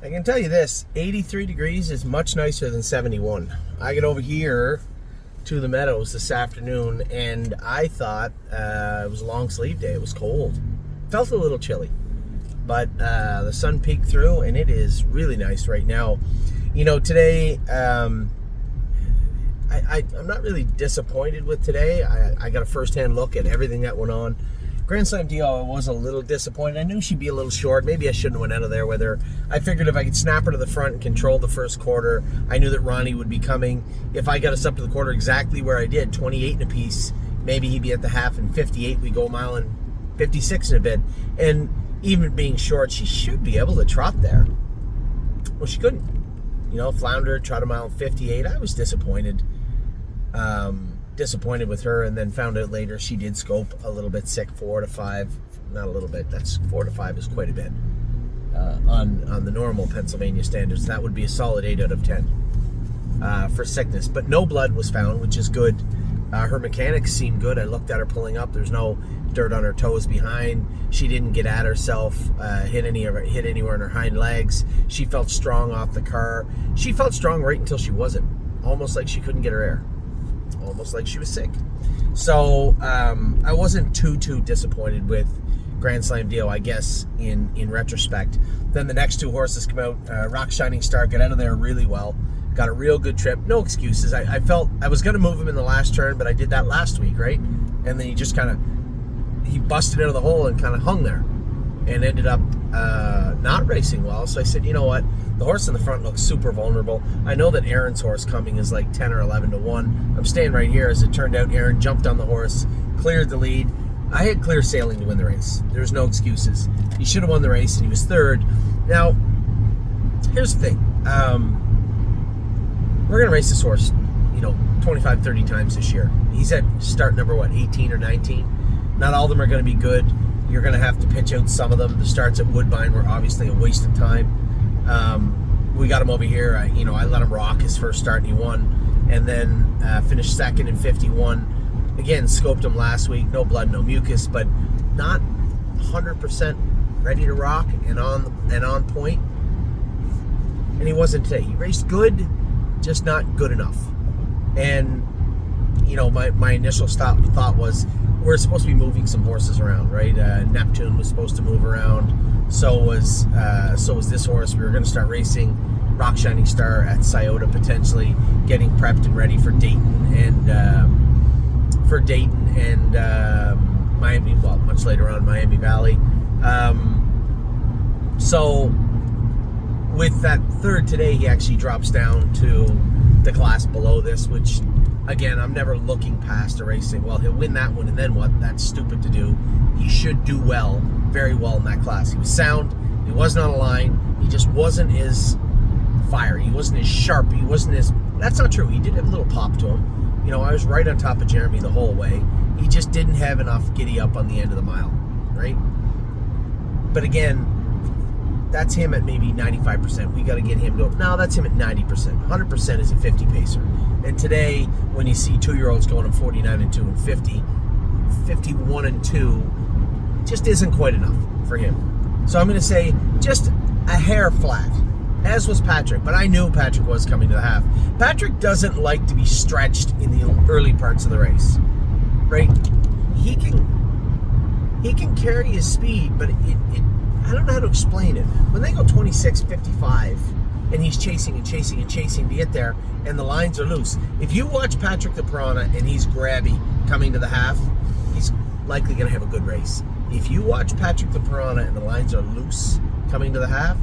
I can tell you this, 83 degrees is much nicer than 71. I get over here to the meadows this afternoon, and I thought it was a long sleeve day. It was cold. Felt a little chilly, but the sun peeked through, and it is really nice right now. You know, today, I'm not really disappointed with today. I got a first-hand look at everything that went on. Grand Slam deal, I was a little disappointed. I knew she'd be a little short. Maybe I shouldn't have went out of there with her. I figured if I could snap her to the front and control the first quarter, I knew that Ronnie would be coming. If I got us up to the quarter exactly where I did, 28 and a piece, maybe he'd be at the half, and 58, we go a mile and 56 in a bit. And even being short, she should be able to trot there. Well, she couldn't. You know, flounder, trot a mile and 58. I was disappointed. Disappointed with her, and then found out later she did scope a little bit sick, 4 to 5. Not a little bit, that's 4 to 5 is quite a bit on the normal Pennsylvania standards. That would be a solid 8 out of 10 for sickness, but no blood was found, which is good. Her mechanics seemed good. I looked at her pulling up. There's no dirt on her toes behind. She didn't get at herself, hit anywhere in her hind legs. She felt strong off the car. She felt strong right until she wasn't, almost like she couldn't get her air. Almost like she was sick. So I wasn't too disappointed with Grand Slam deal, I guess, in retrospect. Then the next two horses come out. Rock Shining Star got out of there really well. Got a real good trip. No excuses. I felt I was going to move him in the last turn, but I did that last week, right? And then he busted out of the hole and kind of hung there and ended up not racing well. So I said, you know what? The horse in the front looks super vulnerable. I know that Aaron's horse coming is like 10 or 11 to 1. I'm staying right here. As it turned out, Aaron jumped on the horse, cleared the lead. I had clear sailing to win the race. There's no excuses. He should have won the race, and he was third. Now, here's the thing. We're going to race this horse, 25, 30 times this year. He's at start number, 18 or 19? Not all of them are going to be good. You're going to have to pitch out some of them. The starts at Woodbine were obviously a waste of time. We got him over here. I let him rock his first start, and he won. And then finished second in 51. Again, scoped him last week. No blood, no mucus, but not 100% ready to rock and on point. And he wasn't today. He raced good, just not good enough. And my initial thought was, we're supposed to be moving some horses around, right? Neptune was supposed to move around. So was this horse. We were going to start racing Rock Shining Star at Scioto, potentially getting prepped and ready for Dayton and Miami. Well, much later on, Miami Valley. So with that third today, he actually drops down to the class below this, which, again, I'm never looking past a racing. Well, he'll win that one, and then what? That's stupid to do. He should do very well in that class. He was sound. He wasn't on a line. He just wasn't as fiery. He wasn't as sharp. He wasn't as... That's not true. He did have a little pop to him. I was right on top of Jeremy the whole way. He just didn't have enough giddy up on the end of the mile, right? But again, that's him at maybe 95%. We got to get him to... No, that's him at 90%. 100% is a 50 pacer. And today, when you see 2-year-olds going at 49 and 2 and 50, 51 and 2, just isn't quite enough for him. So I'm going to say just a hair flat, as was Patrick. But I knew Patrick was coming to the half. Patrick doesn't like to be stretched in the early parts of the race, right? He can carry his speed, but I don't know how to explain it. When they go 26, 55, and he's chasing to get there, and the lines are loose. If you watch Patrick the Piranha and he's grabby coming to the half, he's likely going to have a good race. If you watch Patrick the Piranha and the lines are loose coming to the half,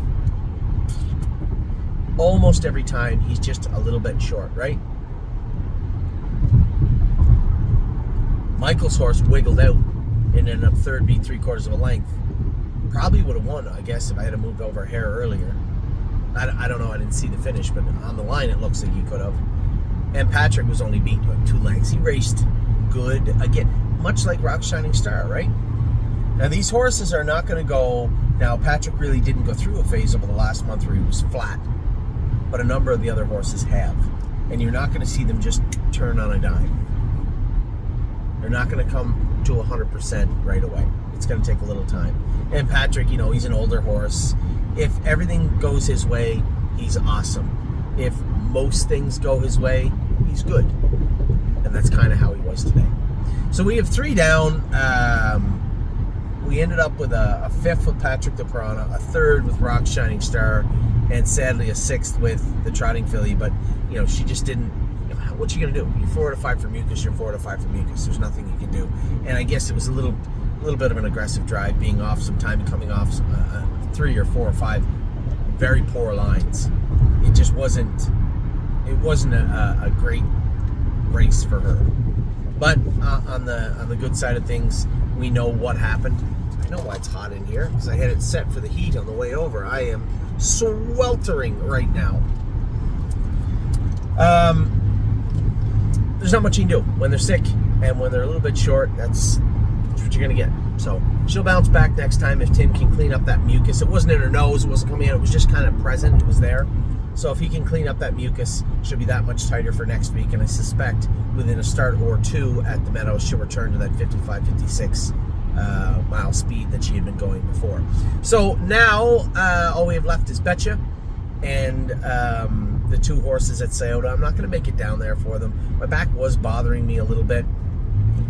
almost every time he's just a little bit short, right? Michael's horse wiggled out and ended up third, beat 3/4 of a length. Probably would have won, I guess, if I had moved over a hair earlier. I don't know, I didn't see the finish, but on the line it looks like he could have. And Patrick was only beat by 2 lengths. He raced good, again, much like Rock Shining Star, right? Now these horses are not going to go... Now Patrick really didn't go through a phase over the last month where he was flat, but a number of the other horses have. And you're not going to see them just turn on a dime. They're not going to come to 100% right away. It's going to take a little time. And Patrick, he's an older horse. If everything goes his way, he's awesome. If most things go his way, he's good. And that's kind of how he was today. So we have 3 down. We ended up with a 5th with Patrick the Piranha, a 3rd with Rock Shining Star, and sadly a 6th with the Trotting Filly. But, she just didn't. What you gonna do? You're 4 out of 5 for mucus. You're 4 out of 5 for mucus. There's nothing you can do. And I guess it was a little bit of an aggressive drive, being off some time and coming off 3 or 4 or 5 very poor lines. It just wasn't. It wasn't a great race for her. But on the good side of things, we know what happened. I know why it's hot in here, because I had it set for the heat on the way over. I am sweltering right now. There's not much you can do when they're sick and when they're a little bit short. That's what you're gonna get. So she'll bounce back next time if Tim can clean up that mucus. It wasn't in her nose, it wasn't coming out, it was just kind of present, it was there. So if he can clean up that mucus, she'll be that much tighter for next week, and I suspect within a start or 2 at the Meadows, she'll return to that 55, 56 mile speed that she had been going before. So now all we have left is Betcha and the 2 horses at Scioto. I'm not going to make it down there for them. My back was bothering me a little bit.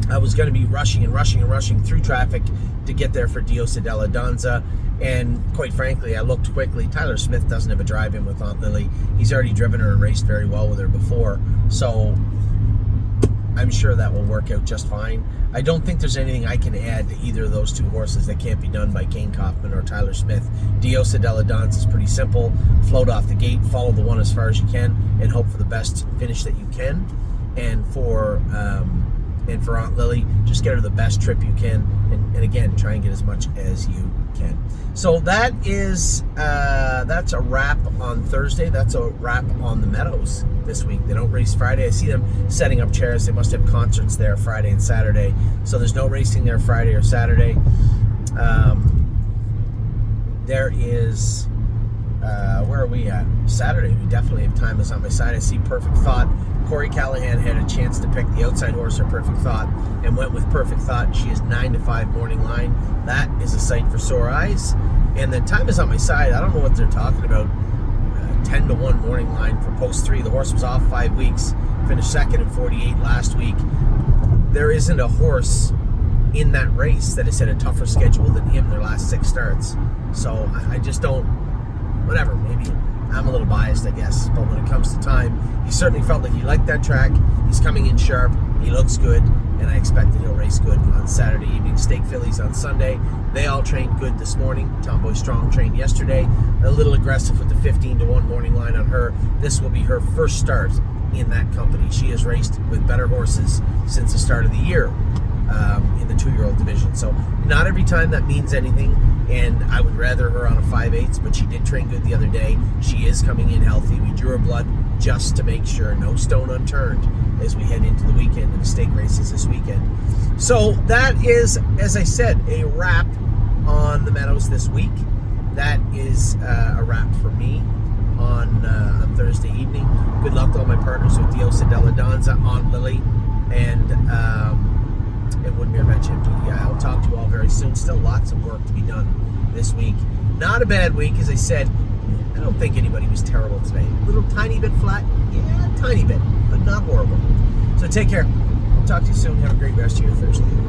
I was going to be rushing through traffic to get there for Diosa della Danza. And quite frankly, I looked quickly. Tyler Smith doesn't have a drive-in with Aunt Lily. He's already driven her and raced very well with her before. So I'm sure that will work out just fine. I don't think there's anything I can add to either of those 2 horses that can't be done by Kane Kaufman or Tyler Smith. Diosa della Danza is pretty simple. Float off the gate, follow the one as far as you can, and hope for the best finish that you can. And for Aunt Lily, just get her the best trip you can, and again, try and get as much as you can. So that is that's a wrap on Thursday. That's a wrap on the Meadows this week. They don't race Friday. I see them setting up chairs. They must have concerts there Friday and Saturday. So there's no racing there Friday or Saturday. There is where are we at? Saturday. We definitely have time is on my side. I see Perfect Thought. Corey Callahan had a chance to pick the outside horse or Perfect Thought and went with Perfect Thought. She is 9-5 morning line. That is a sight for sore eyes. And then time is on my side. I don't know what they're talking about. 10-1 morning line for post 3. The horse was off 5 weeks. Finished second in 48 last week. There isn't a horse in that race that has had a tougher schedule than him their last 6 starts. So I just don't. Whatever. Maybe I'm a little biased, I guess, but when it comes to time, he certainly felt like he liked that track. He's coming in sharp. He looks good, and I expect that he'll race good on Saturday evening. Stake fillies on Sunday. They all trained good this morning. Tomboy Strong trained yesterday. A little aggressive with the 15-1 morning line on her. This will be her first start in that company. She has raced with better horses since the start of the year in the 2-year-old division. So not every time that means anything, and I would rather her on a 5/8, but she did train good the other day. She is coming in healthy. We drew her blood just to make sure, no stone unturned, as we head into the weekend and the stake races this weekend. So that is, as I said, a wrap on the Meadows this week. That is a wrap for me on Thursday evening. Good luck to all my partners with Diosa della Danza, Aunt Lily, and Woodmere Bench Empty. I'll talk to you all very soon. Still lots of work to be done this week. Not a bad week, as I said. I don't think anybody was terrible today. A little tiny bit flat. Yeah, tiny bit, but not horrible. So take care. I'll talk to you soon. Have a great rest of your Thursday.